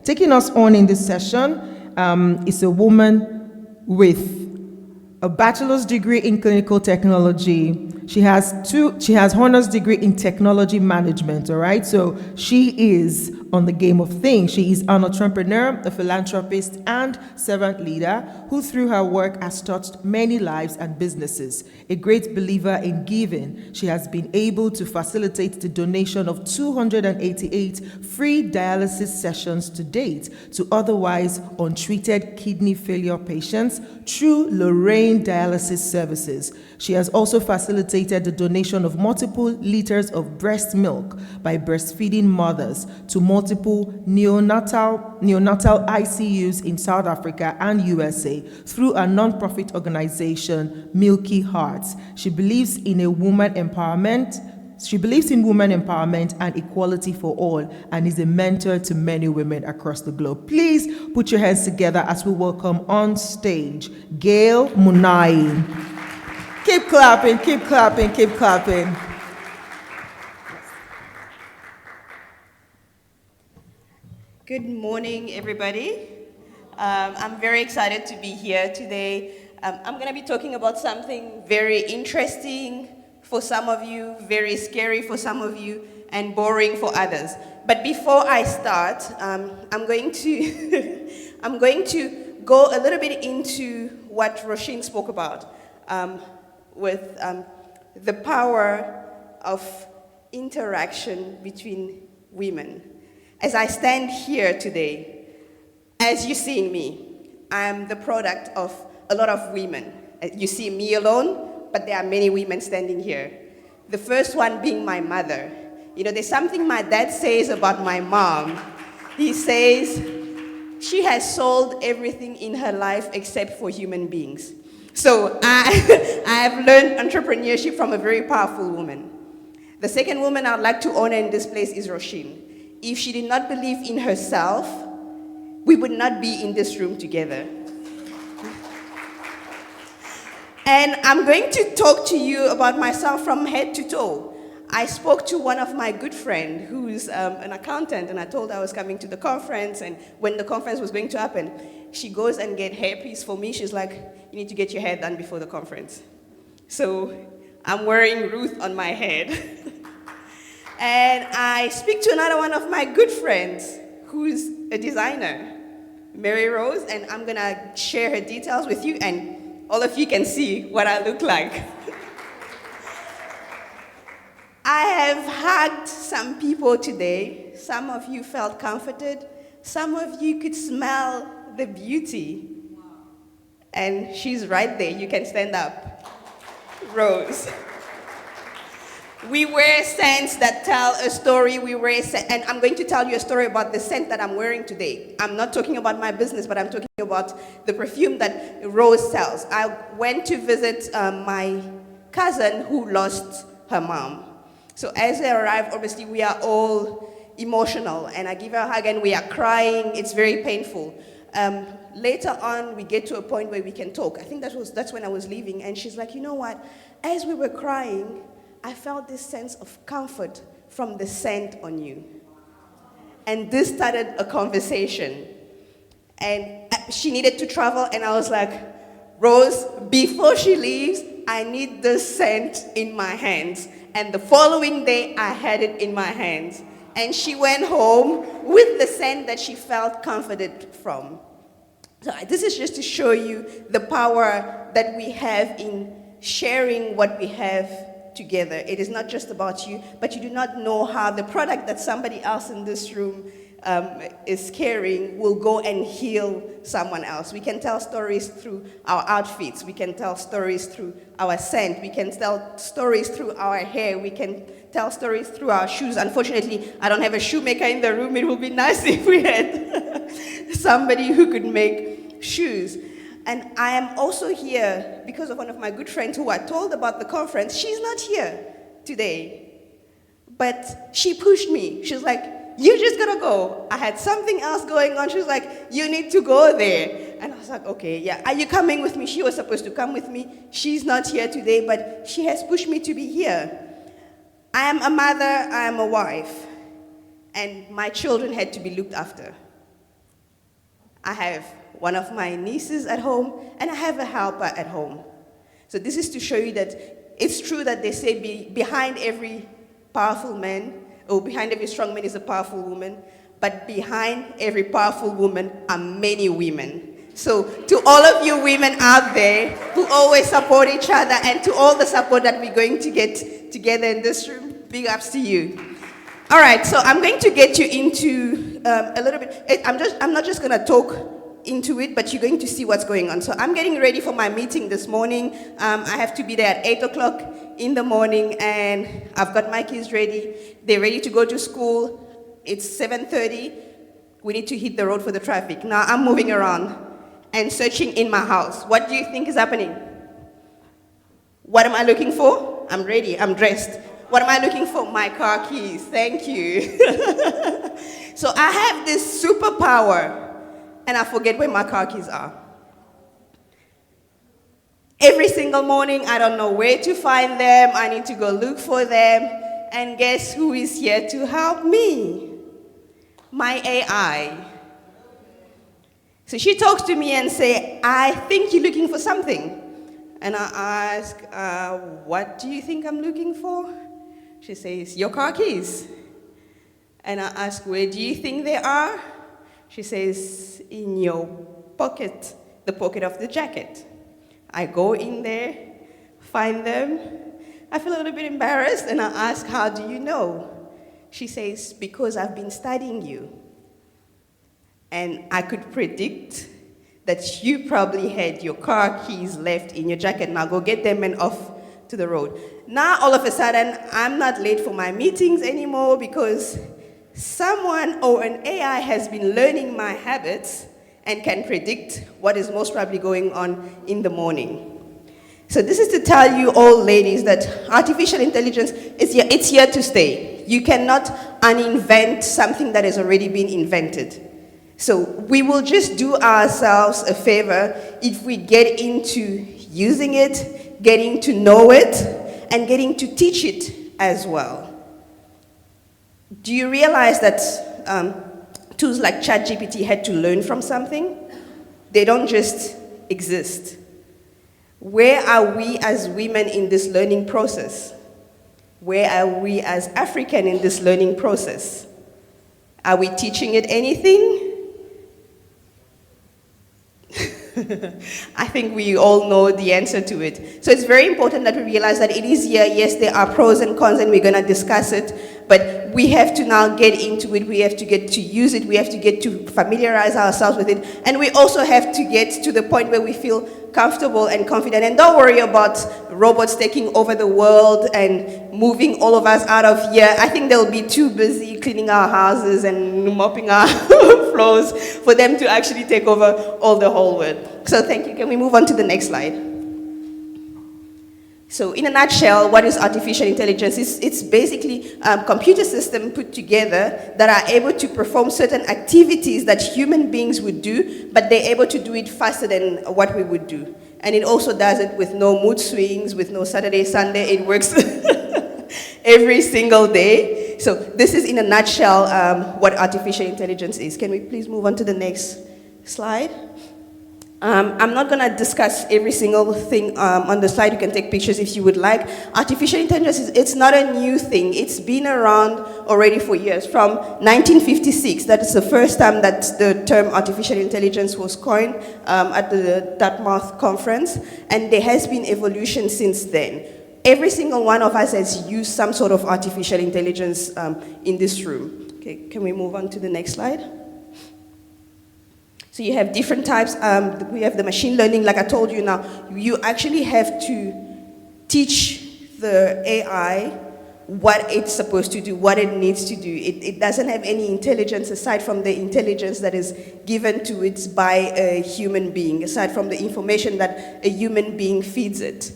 Taking us on in this session is a woman with a bachelor's degree in clinical technology. She has honors degree in technology management, all right? So she is on the game of things. She is an entrepreneur, a philanthropist, and servant leader who through her work has touched many lives and businesses. A great believer in giving, she has been able to facilitate the donation of 288 free dialysis sessions to date to otherwise untreated kidney failure patients through Lorraine Dialysis Services. She has also facilitated the donation of multiple liters of breast milk by breastfeeding mothers to multiple neonatal ICUs in South Africa and USA through a non-profit organization, Milky Hearts. She believes in women empowerment and equality for all, and is a mentor to many women across the globe. Please put your hands together as we welcome on stage Gaelle Munayi. Keep clapping, keep clapping, keep clapping. Good morning, everybody. I'm very excited to be here today. I'm going to be talking about something very interesting for some of you, very scary for some of you, and boring for others. But before I start, I'm going to go a little bit into what Roisin spoke about with the power of interaction between women. As I stand here today, as you're seeing me, I'm the product of a lot of women. You see me alone, but there are many women standing here. The first one being my mother. You know, there's something my dad says about my mom. He says, she has sold everything in her life except for human beings. So I have learned entrepreneurship from a very powerful woman. The second woman I'd like to honor in this place is Roisin. If she did not believe in herself, we would not be in this room together. And I'm going to talk to you about myself from head to toe. I spoke to one of my good friends who's an accountant, and I told her I was coming to the conference, and when the conference was going to happen, she goes and get hairpiece for me. She's like, you need to get your hair done before the conference. So I'm wearing Ruth on my head. And I speak to another one of my good friends who's a designer, Mary Rose, and I'm gonna share her details with you, and all of you can see what I look like. I have hugged some people today. Some of you felt comforted. Some of you could smell the beauty. And she's right there. You can stand up. Rose. We wear scents that tell a story. And I'm going to tell you a story about the scent that I'm wearing today. I'm not talking about my business, but I'm talking about the perfume that Rose sells. I went to visit my cousin who lost her mom. So as they arrived, obviously we are all emotional, and I give her a hug and we are crying. It's very painful. Later on, we get to a point where we can talk. I think that's when I was leaving, and she's like, you know what? As we were crying, I felt this sense of comfort from the scent on you. And this started a conversation. And she needed to travel, and I was like, Rose, before she leaves, I need this scent in my hands. And the following day, I had it in my hands. And she went home with the scent that she felt comforted from. So this is just to show you the power that we have in sharing what we have together. It is not just about you, but you do not know how the product that somebody else in this room is carrying will go and heal someone else. We can tell stories through our outfits. We can tell stories through our scent. We can tell stories through our hair. We can tell stories through our shoes. Unfortunately, I don't have a shoemaker in the room. It would be nice if we had somebody who could make shoes. And I am also here because of one of my good friends who I told about the conference. She's not here today, but she pushed me. She's like, you just gotta go. I had something else going on. She was like, you need to go there. And I was like, okay, yeah. Are you coming with me? She was supposed to come with me. She's not here today, but she has pushed me to be here. I am a mother, I am a wife, and my children had to be looked after. I have one of my nieces at home, and I have a helper at home. So this is to show you that it's true that they say behind every powerful man, or behind every strong man is a powerful woman, but behind every powerful woman are many women. So to all of you women out there who always support each other, and to all the support that we're going to get together in this room, big ups to you. All right, so I'm going to get you into a little bit. I'm not just going to talk into it, but you're going to see what's going on. So I'm getting ready for my meeting this morning. I have to be there at 8 o'clock in the morning, and I've got my kids ready. They're ready to go to school. It's 7:30. We need to hit the road for the traffic. Now I'm moving around and searching in my house. What do you think is happening? What am I looking for? I'm ready, I'm dressed. What am I looking for? My car keys, thank you. So I have this superpower, and I forget where my car keys are. Every single morning, I don't know where to find them. I need to go look for them. And guess who is here to help me? My AI. So she talks to me and says, I think you're looking for something. And I ask, what do you think I'm looking for? She says, your car keys. And I ask, where do you think they are? She says, in your pocket, the pocket of the jacket. I go in there, find them. I feel a little bit embarrassed, and I ask, how do you know? She says, because I've been studying you. And I could predict that you probably had your car keys left in your jacket. Now go get them and off to the road. Now all of a sudden, I'm not late for my meetings anymore because someone or an AI has been learning my habits and can predict what is most probably going on in the morning. So this is to tell you all ladies that artificial intelligence it's here to stay. You cannot uninvent something that has already been invented. So we will just do ourselves a favor if we get into using it, getting to know it, and getting to teach it as well. Do you realize that tools like ChatGPT had to learn from something? They don't just exist. Where are we as women in this learning process? Where are we as African in this learning process? Are we teaching it anything? I think we all know the answer to it. So it's very important that we realize that it is here. Yes, there are pros and cons, and we're going to discuss it. But we have to now get into it. We have to get to use it. We have to get to familiarize ourselves with it. And we also have to get to the point where we feel comfortable and confident. And don't worry about robots taking over the world and moving all of us out of here. I think they'll be too busy cleaning our houses and mopping our floors for them to actually take over all the whole world. So thank you. Can we move on to the next slide? So in a nutshell, what is artificial intelligence? It's basically a computer system put together that are able to perform certain activities that human beings would do, but they're able to do it faster than what we would do. And it also does it with no mood swings, with no Saturday, Sunday. It works every single day. So this is in a nutshell what artificial intelligence is. Can we please move on to the next slide? I'm not going to discuss every single thing on the slide. You can take pictures if you would like. Artificial intelligence, it's not a new thing. It's been around already for years. From 1956, that is the first time that the term artificial intelligence was coined at the Dartmouth conference. And there has been evolution since then. Every single one of us has used some sort of artificial intelligence in this room. Okay, can we move on to the next slide? So you have different types. We have the machine learning, like I told you now. You actually have to teach the AI what it's supposed to do, what it needs to do. It doesn't have any intelligence aside from the intelligence that is given to it by a human being, aside from the information that a human being feeds it.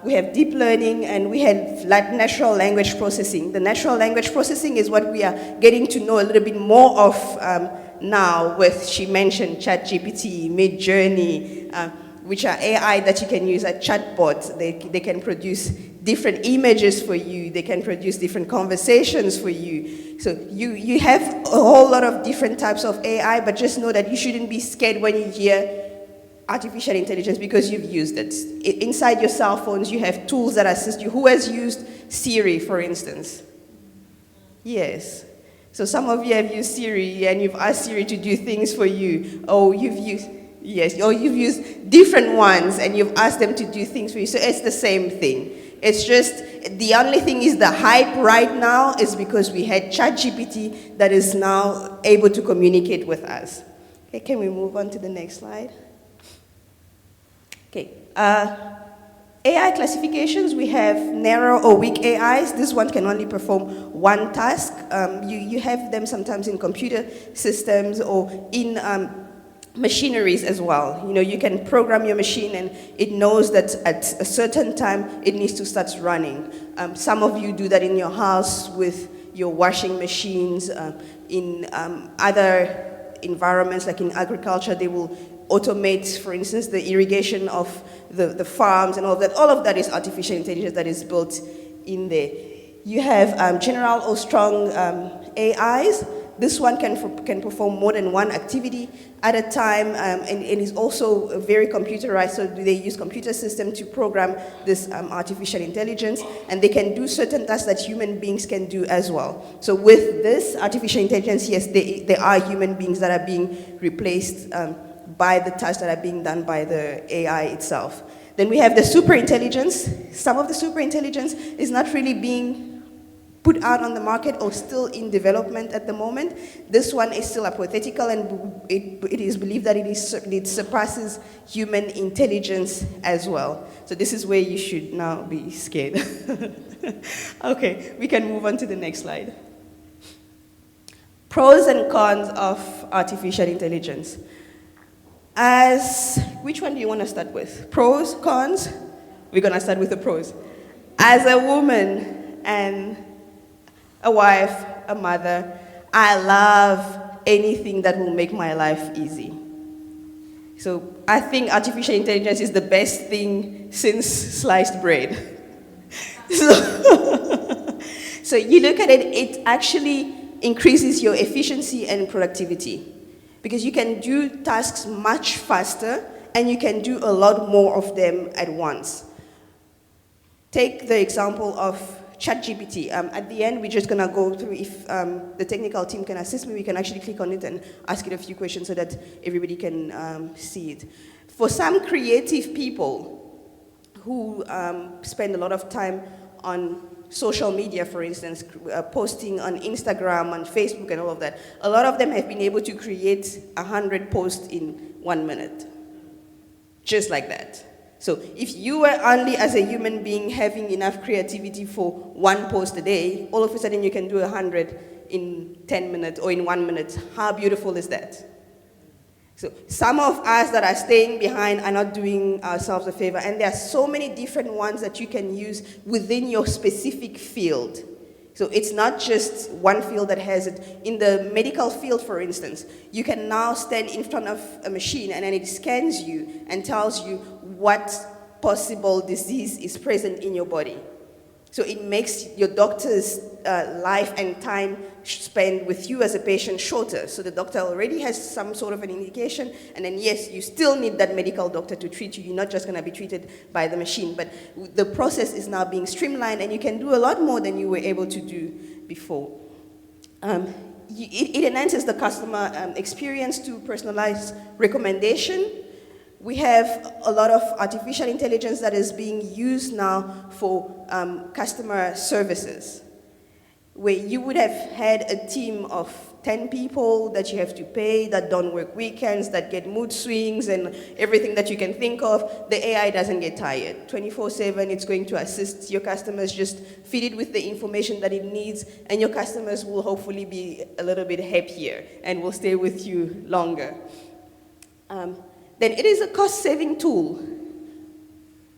We have deep learning, and we have natural language processing. The natural language processing is what we are getting to know a little bit more of now with, she mentioned ChatGPT, Midjourney. which are AI that you can use as chatbots. They can produce different images for you. They can produce different conversations for you. So you have a whole lot of different types of AI, but just know that you shouldn't be scared when you hear artificial intelligence because you've used it. Inside your cell phones, you have tools that assist you. Who has used Siri, for instance? Yes. So some of you have used Siri and you've asked Siri to do things for you. Or you've used different ones and you've asked them to do things for you. So it's the same thing. It's just, the only thing is the hype right now is because we had ChatGPT that is now able to communicate with us. Okay, can we move on to the next slide? Okay. AI classifications, we have narrow or weak AIs. This one can only perform one task. You have them sometimes in computer systems or in machineries as well. You know, you can program your machine and it knows that at a certain time it needs to start running. Some of you do that in your house with your washing machines. In other environments, like in agriculture, they will automate, for instance, the irrigation of the farms and all of that. All of that is artificial intelligence that is built in there. You have general or strong AIs. This one can perform more than one activity at a time, and it is also very computerized, so they use computer system to program this artificial intelligence, and they can do certain tasks that human beings can do as well. So with this artificial intelligence, yes, there are human beings that are being replaced by the tasks that are being done by the AI itself. Then we have the superintelligence. Some of the superintelligence is not really being put out on the market or still in development at the moment. This one is still hypothetical, and it is believed that it surpasses human intelligence as well. So this is where you should now be scared. Okay, we can move on to the next slide. Pros and cons of artificial intelligence. Which one do you want to start with? Pros, cons? We're going to start with the pros. As a woman and a wife, a mother, I love anything that will make my life easy. So I think artificial intelligence is the best thing since sliced bread. So you look at it, it actually increases your efficiency and productivity, because you can do tasks much faster and you can do a lot more of them at once. Take the example of ChatGPT. At the end, we're just going to go through, if the technical team can assist me, we can actually click on it and ask it a few questions so that everybody can see it. For some creative people who spend a lot of time on social media, for instance, posting on Instagram, on Facebook, and all of that, a lot of them have been able to create 100 posts in 1 minute. Just like that. So if you were only, as a human being, having enough creativity for one post a day, all of a sudden you can do 100 in 10 minutes or in 1 minute. How beautiful is that? So some of us that are staying behind are not doing ourselves a favor, and there are so many different ones that you can use within your specific field. So it's not just one field that has it. In the medical field, for instance, you can now stand in front of a machine and then it scans you and tells you what possible disease is present in your body. So it makes your doctor's life and time spent with you as a patient shorter. So the doctor already has some sort of an indication, and then yes, you still need that medical doctor to treat you. You're not just going to be treated by the machine, but the process is now being streamlined, and you can do a lot more than you were able to do before. It enhances the customer experience to personalized recommendation. We have a lot of artificial intelligence that is being used now for customer services, where you would have had a team of 10 people that you have to pay, that don't work weekends, that get mood swings and everything that you can think of. The AI doesn't get tired. 24/7, it's going to assist your customers. Just feed it with the information that it needs, and your customers will hopefully be a little bit happier and will stay with you longer. Then it is a cost-saving tool.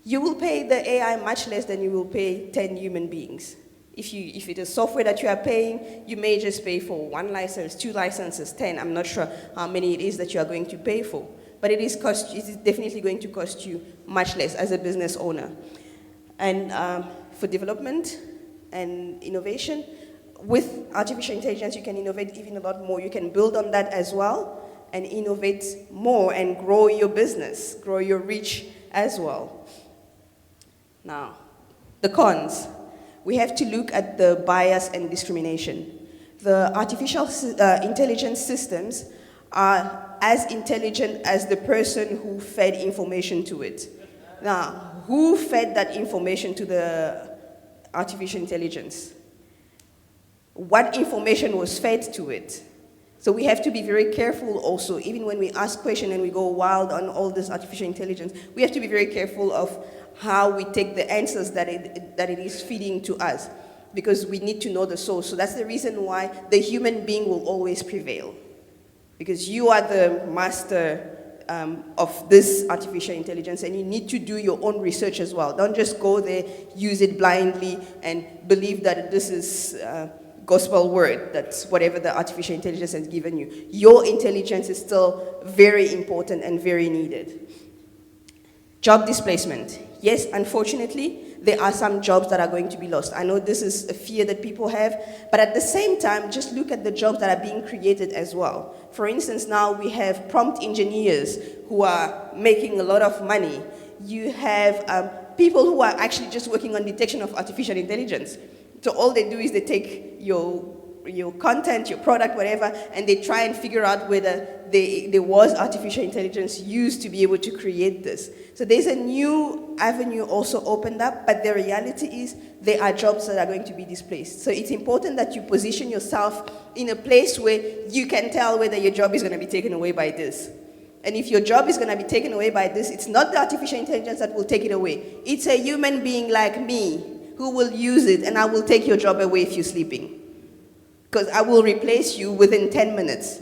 You will pay the AI much less than you will pay 10 human beings. If it is software that you are paying, you may just pay for 1 license, 2 licenses, 10. I'm not sure how many it is that you are going to pay for. but it is definitely going to cost you much less as a business owner. And for development and innovation, with artificial intelligence, you can innovate even a lot more. You can build on that as well and innovate more and grow your business, grow your reach as well. Now, the cons. We have to look at the bias and discrimination. The artificial intelligence systems are as intelligent as the person who fed information to it. Now, who fed that information to the artificial intelligence? What information was fed to it? So we have to be very careful also, even when we ask questions and we go wild on all this artificial intelligence, we have to be very careful of how we take the answers that it is feeding to us, because we need to know the source. So that's the reason why the human being will always prevail, because you are the master of this artificial intelligence, and you need to do your own research as well. Don't just go there, use it blindly, and believe that this is gospel word, that's whatever the artificial intelligence has given you. Your intelligence is still very important and very needed. Job displacement. Yes, unfortunately, there are some jobs that are going to be lost. I know this is a fear that people have, but at the same time, just look at the jobs that are being created as well. For instance, now we have prompt engineers who are making a lot of money. You have people who are actually just working on detection of artificial intelligence. So all they do is they take your content, your product, whatever, and they try and figure out whether there was artificial intelligence used to be able to create this. So there's a new avenue also opened up, but the reality is there are jobs that are going to be displaced. So it's important that you position yourself in a place where you can tell whether your job is going to be taken away by this. And if your job is going to be taken away by this, it's not the artificial intelligence that will take it away. It's a human being like me who will use it, and I will take your job away if you're sleeping, because I will replace you within 10 minutes.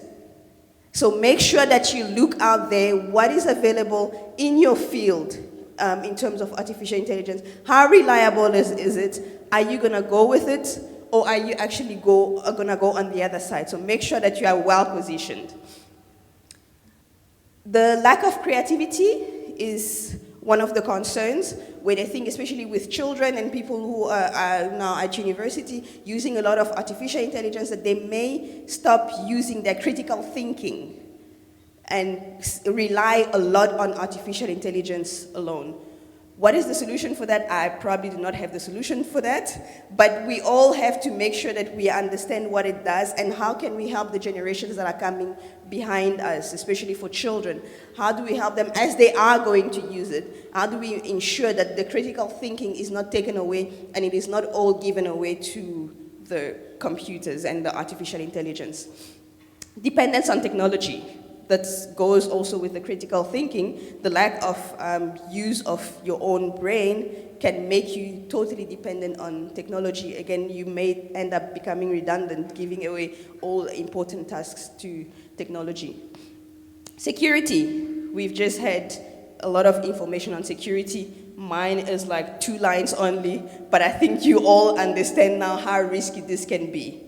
So make sure that you look out there what is available in your field in terms of artificial intelligence. How reliable is it? Are you going to go with it, or are you actually going to go on the other side? So make sure that you are well positioned. The lack of creativity is one of the concerns, where they think, especially with children and people who are now at university, using a lot of artificial intelligence, that they may stop using their critical thinking and rely a lot on artificial intelligence alone. What is the solution for that? I probably do not have the solution for that, but we all have to make sure that we understand what it does and how can we help the generations that are coming behind us, especially for children. How do we help them as they are going to use it? How do we ensure that the critical thinking is not taken away and it is not all given away to the computers and the artificial intelligence? Dependence on technology. That goes also with the critical thinking. The lack of use of your own brain can make you totally dependent on technology. Again, you may end up becoming redundant, giving away all important tasks to technology. Security. We've just had a lot of information on security. Mine is like 2 lines only, but I think you all understand now how risky this can be.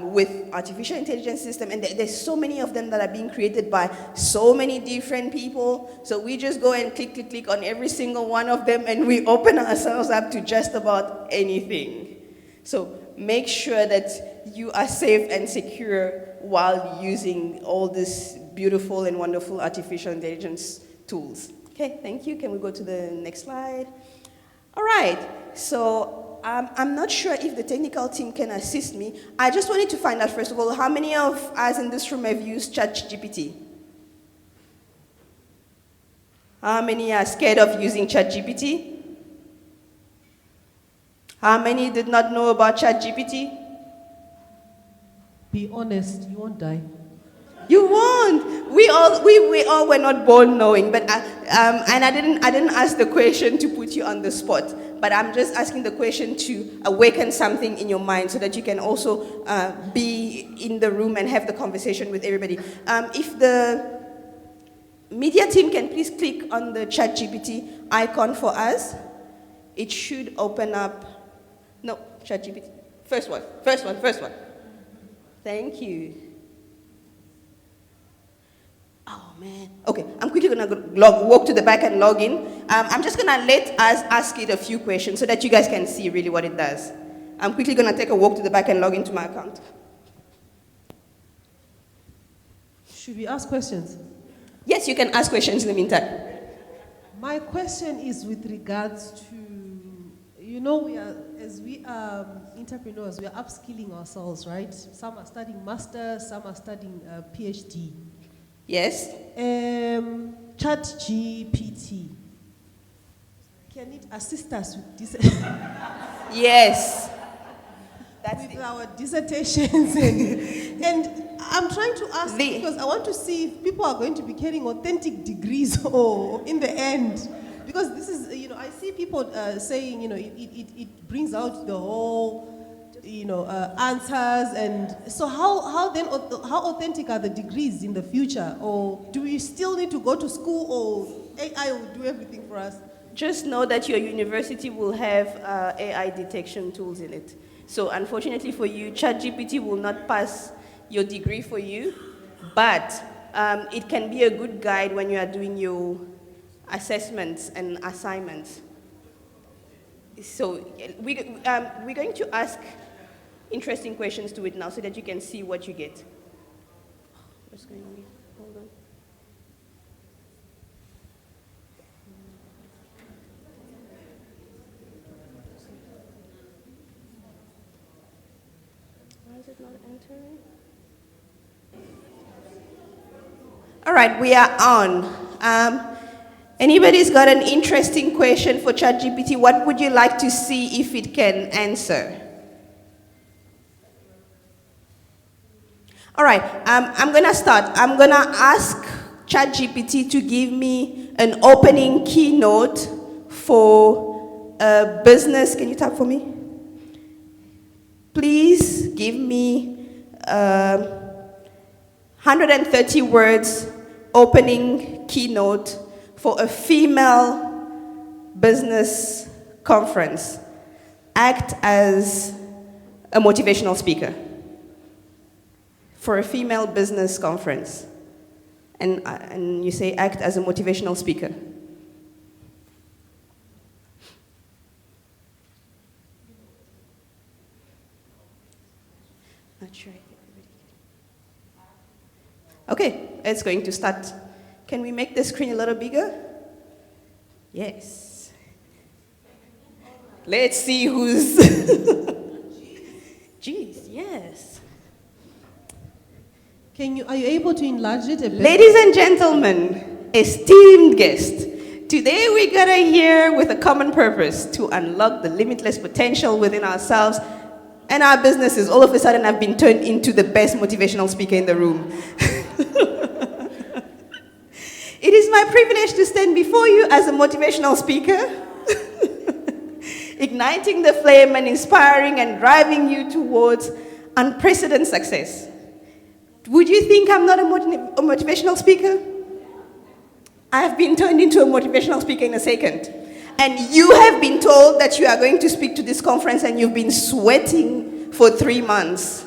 With artificial intelligence system, and there's so many of them that are being created by so many different people, so we just go and click on every single one of them, and we open ourselves up to just about anything. So make sure that you are safe and secure while using all these beautiful and wonderful artificial intelligence tools. Okay, thank you. Can we go to the next slide? All right, so I'm not sure if the technical team can assist me. I just wanted to find out, first of all, how many of us in this room have used ChatGPT? How many are scared of using ChatGPT? How many did not know about ChatGPT? Be honest, you won't die. You won't. We all were not born knowing, but and I didn't ask the question to put you on the spot. But I'm just asking the question to awaken something in your mind so that you can also be in the room and have the conversation with everybody. If the media team can please click on the ChatGPT icon for us, it should open up. No, ChatGPT. First one. Thank you. Oh, man. Okay, I'm quickly going to walk to the back and log in. I'm just going to let us ask it a few questions so that you guys can see really what it does. I'm quickly going to take a walk to the back and log into my account. Should we ask questions? Yes, you can ask questions in the meantime. My question is with regards to, as we are entrepreneurs, we are upskilling ourselves, right? Some are studying masters, some are studying PhD. Yes? ChatGPT, can it assist us with this? Yes. That's with our dissertations and I'm trying to ask because I want to see if people are going to be getting authentic degrees or in the end, because this is, I see people saying, it brings out the whole, answers, and so how authentic are the degrees in the future, or do we still need to go to school, or AI will do everything for us? Just know that your university will have AI detection tools in it. So unfortunately for you, ChatGPT will not pass your degree for you, but it can be a good guide when you are doing your assessments and assignments. So we're going to ask interesting questions to it now so that you can see what you get. What's going on? Hold on. Why is it not entering? All right, we are on. Anybody's got an interesting question for ChatGPT? What would you like to see if it can answer? All right, I'm going to start. I'm going to ask ChatGPT to give me an opening keynote for a business. Can you type for me? Please give me 130 words opening keynote for a female business conference. Act as a motivational speaker for a female business conference. And you say act as a motivational speaker. Not sure. Okay, it's going to start. Can we make the screen a little bigger? Yes. Let's see who's... Jeez, yes. Are you able to enlarge it a bit? Ladies and gentlemen, esteemed guest, today we're gonna hear with a common purpose to unlock the limitless potential within ourselves and our businesses. All of a sudden, I've been turned into the best motivational speaker in the room. It is my privilege to stand before you as a motivational speaker, igniting the flame and inspiring and driving you towards unprecedented success. Would you think I'm not a motivational speaker? I have been turned into a motivational speaker in a second. And you have been told that you are going to speak to this conference and you've been sweating for 3 months.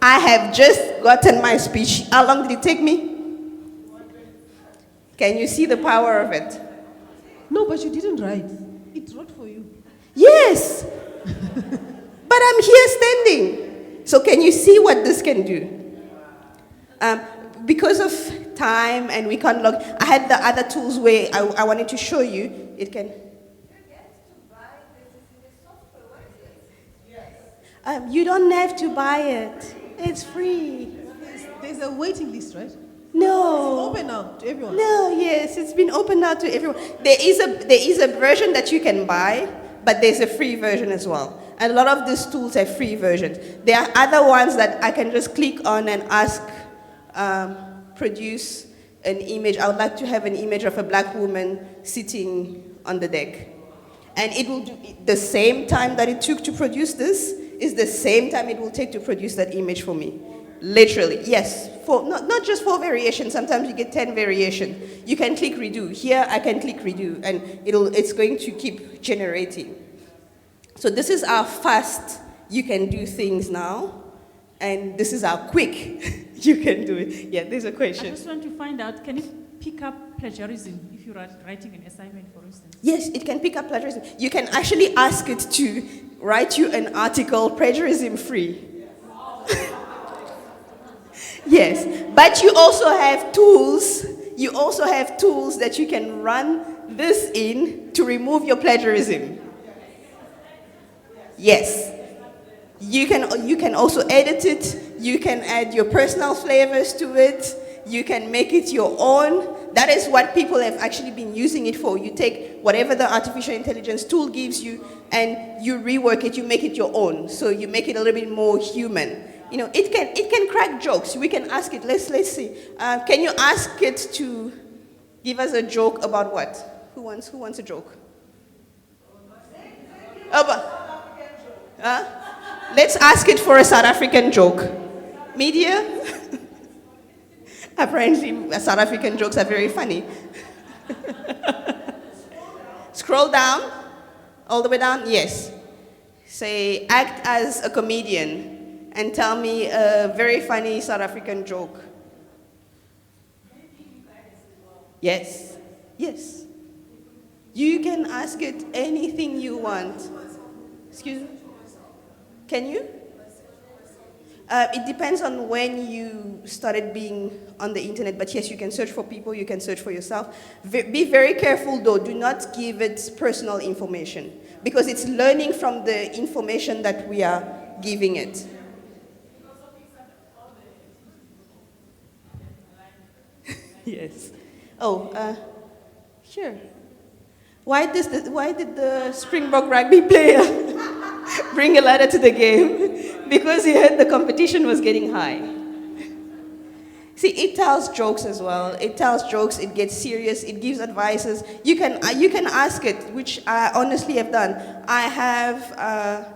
I have just gotten my speech. How long did it take me? Can you see the power of it? No, but you didn't write. It wrote for you. Yes. But I'm here standing. So can you see what this can do? Because of time and we can't log, I had the other tools where I wanted to show you. It can. You don't have to buy it. It's free. There's a waiting list, right? No. It's open now to everyone. No, yes, it's been opened now to everyone. There is a version that you can buy, but there's a free version as well. And a lot of these tools have free versions. There are other ones that I can just click on and ask, produce an image. I would like to have an image of a black woman sitting on the deck. And it will do the same time that it took to produce this is the same time it will take to produce that image for me. Literally, yes. For not just 4 variations, sometimes you get 10 variations. You can click redo. Here I can click redo and it's going to keep generating. So this is how fast you can do things now, and this is how quick You can do it. Yeah, there's a I question. just want to find out, can it pick up plagiarism if you're writing an assignment, for instance? Yes, it can pick up plagiarism. You can actually ask it to write you an article plagiarism-free. Yes, but you also have tools. You also have tools that you can run this in to remove your plagiarism. Yes. You can also edit it. You can add your personal flavors to it. You can make it your own. That is what people have actually been using it for. You take whatever the artificial intelligence tool gives you and you rework it, you make it your own. So you make it a little bit more human. You know, it can crack jokes. We can ask it. Let's see. Can you ask it to give us a joke about what? Who wants a joke? Let's ask it for a South African joke. Media? Apparently, South African jokes are very funny. Scroll down. All the way down? Yes. Say, act as a comedian and tell me a very funny South African joke. Yes. Yes. You can ask it anything you want. Excuse me? Can you? It depends on when you started being on the internet, but yes, you can search for people, you can search for yourself. Be very careful though, do not give it personal information, because it's learning from the information that we are giving it. Yes. Oh, sure. Why did the Springbok rugby player bring a ladder to the game? Because he heard the competition was getting high. See, it tells jokes as well. It tells jokes, it gets serious, it gives advices. You can ask it, which I honestly have done. I have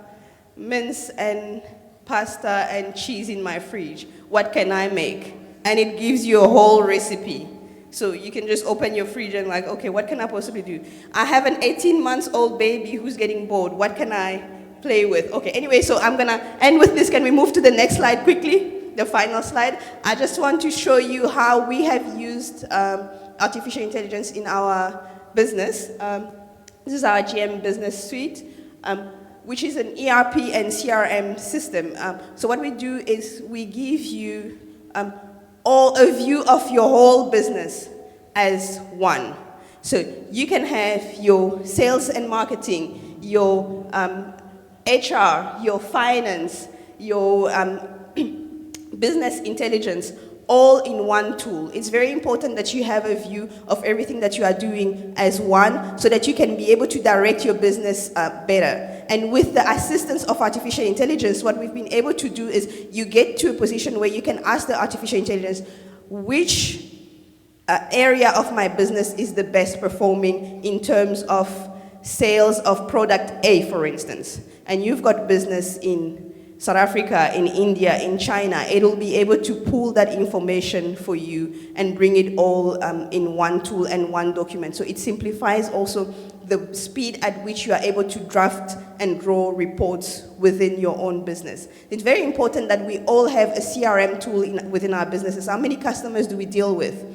mince and pasta and cheese in my fridge. What can I make? And it gives you a whole recipe. So you can just open your fridge and like, okay, what can I possibly do? I have an 18-month-old baby who's getting bored. What can I play with? Okay, anyway, so I'm gonna end with this. Can we move to the next slide quickly? The final slide. I just want to show you how we have used artificial intelligence in our business. This is our GM Business Suite, which is an ERP and CRM system. So what we do is we give you a view of your whole business as one. So you can have your sales and marketing, your HR, your finance, your business intelligence, all in one tool. It's very important that you have a view of everything that you are doing as one so that you can be able to direct your business better. And with the assistance of artificial intelligence, what we've been able to do is you get to a position where you can ask the artificial intelligence, which area of my business is the best performing in terms of sales of product A, for instance. And you've got business in South Africa, in India, in China. It'll be able to pull that information for you and bring it all in one tool and one document. So it simplifies also the speed at which you are able to draft and draw reports within your own business. It's very important that we all have a CRM tool within our businesses. How many customers do we deal with?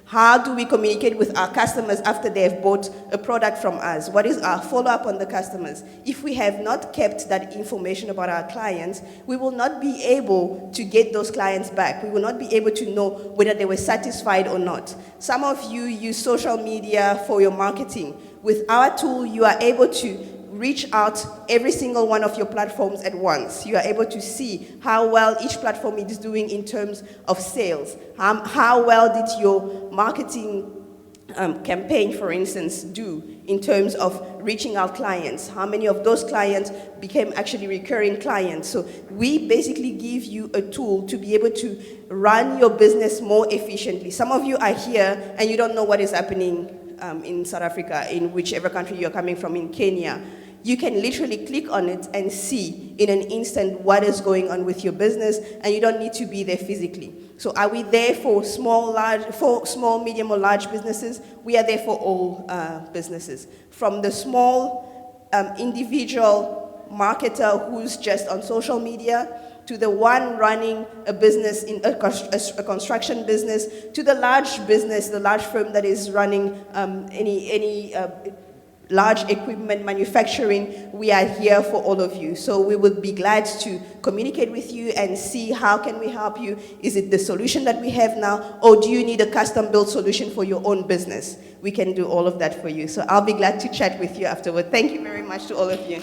How do we communicate with our customers after they have bought a product from us? What is our follow-up on the customers? If we have not kept that information about our clients, we will not be able to get those clients back. We will not be able to know whether they were satisfied or not. Some of you use social media for your marketing. With our tool, you are able to reach out every single one of your platforms at once. You are able to see how well each platform is doing in terms of sales. How well did your marketing campaign, for instance, do in terms of reaching out clients? How many of those clients became actually recurring clients? So we basically give you a tool to be able to run your business more efficiently. Some of you are here and you don't know what is happening in South Africa, in whichever country you're coming from, in Kenya. You can literally click on it and see in an instant what is going on with your business, and you don't need to be there physically. So are we there for small, medium, or large businesses? We are there for all businesses. From the small individual marketer who's just on social media, to the one running a business, in a construction business, to the large business, the large firm that is running any large equipment manufacturing. We are here for all of you. So we would be glad to communicate with you and see how can we help you. Is it the solution that we have now, or do you need a custom-built solution for your own business? We can do all of that for you. So I'll be glad to chat with you afterward. Thank you very much to all of you.